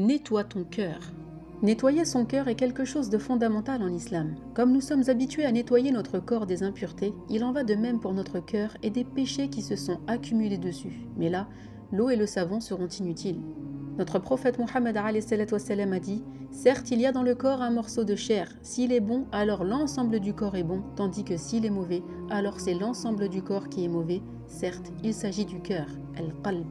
Nettoie ton cœur. Nettoyer son cœur est quelque chose de fondamental en islam. Comme nous sommes habitués à nettoyer notre corps des impuretés, il en va de même pour notre cœur et des péchés qui se sont accumulés dessus. Mais là, l'eau et le savon seront inutiles. Notre prophète Mohammed a dit « Certes, il y a dans le corps un morceau de chair. S'il est bon, alors l'ensemble du corps est bon, tandis que s'il est mauvais, alors c'est l'ensemble du corps qui est mauvais. Certes, il s'agit du cœur, al-qalb. »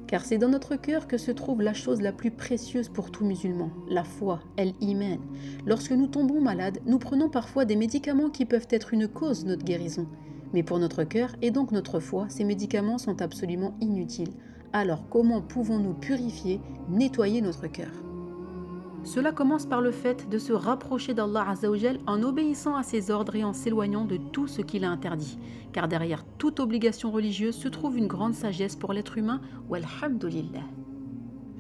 Car c'est dans notre cœur que se trouve la chose la plus précieuse pour tout musulman, la foi, al-iman. Lorsque nous tombons malades, nous prenons parfois des médicaments qui peuvent être une cause de notre guérison. Mais pour notre cœur et donc notre foi, ces médicaments sont absolument inutiles. Alors comment pouvons-nous purifier, nettoyer notre cœur ? Cela commence par le fait de se rapprocher d'Allah Azzawajal en obéissant à ses ordres et en s'éloignant de tout ce qu'il a interdit. Car derrière toute obligation religieuse se trouve une grande sagesse pour l'être humain, walhamdulillah.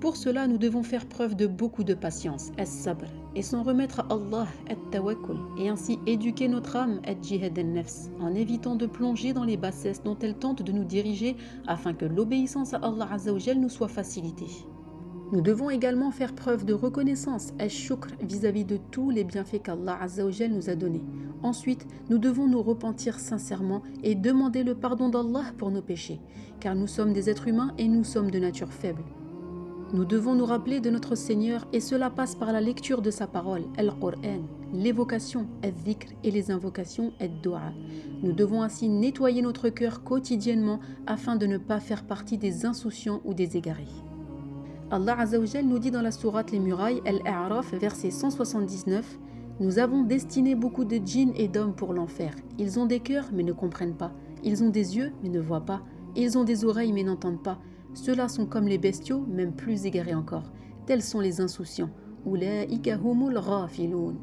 Pour cela, nous devons faire preuve de beaucoup de patience, as-sabr, et s'en remettre à Allah, at-tawakkul, et ainsi éduquer notre âme, at-jihad al-nafs, en évitant de plonger dans les bassesses dont elle tente de nous diriger afin que l'obéissance à Allah Azzawajal nous soit facilitée. Nous devons également faire preuve de reconnaissance, ash-shukr, vis-à-vis de tous les bienfaits qu'Allah Azzawajal nous a donnés. Ensuite, nous devons nous repentir sincèrement et demander le pardon d'Allah pour nos péchés, car nous sommes des êtres humains et nous sommes de nature faible. Nous devons nous rappeler de notre Seigneur et cela passe par la lecture de sa parole, al-Qur'an, l'évocation, al-dhikr et les invocations, al-dua. Nous devons ainsi nettoyer notre cœur quotidiennement afin de ne pas faire partie des insouciants ou des égarés. Allah Azzawajal nous dit dans la sourate Les Murailles, Al-A'raf, verset 179, « Nous avons destiné beaucoup de djinns et d'hommes pour l'enfer. Ils ont des cœurs mais ne comprennent pas. Ils ont des yeux mais ne voient pas. Ils ont des oreilles mais n'entendent pas. Ceux-là sont comme les bestiaux, même plus égarés encore. Tels sont les insouciants. Ulaïka humul ghafiloun. »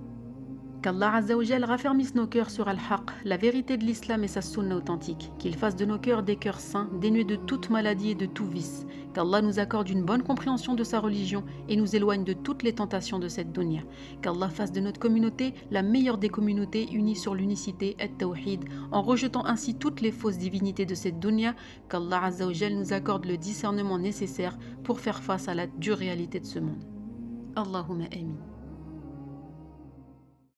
Qu'Allah Azzawajal raffermisse nos cœurs sur Al-Haq, la vérité de l'islam et sa sunna authentique, qu'il fasse de nos cœurs des cœurs saints, dénués de toute maladie et de tout vice, qu'Allah nous accorde une bonne compréhension de sa religion et nous éloigne de toutes les tentations de cette dunya, qu'Allah fasse de notre communauté la meilleure des communautés unie sur l'unicité et tawhid, en rejetant ainsi toutes les fausses divinités de cette dunya, qu'Allah Azzawajal nous accorde le discernement nécessaire pour faire face à la dure réalité de ce monde. Allahumma amin.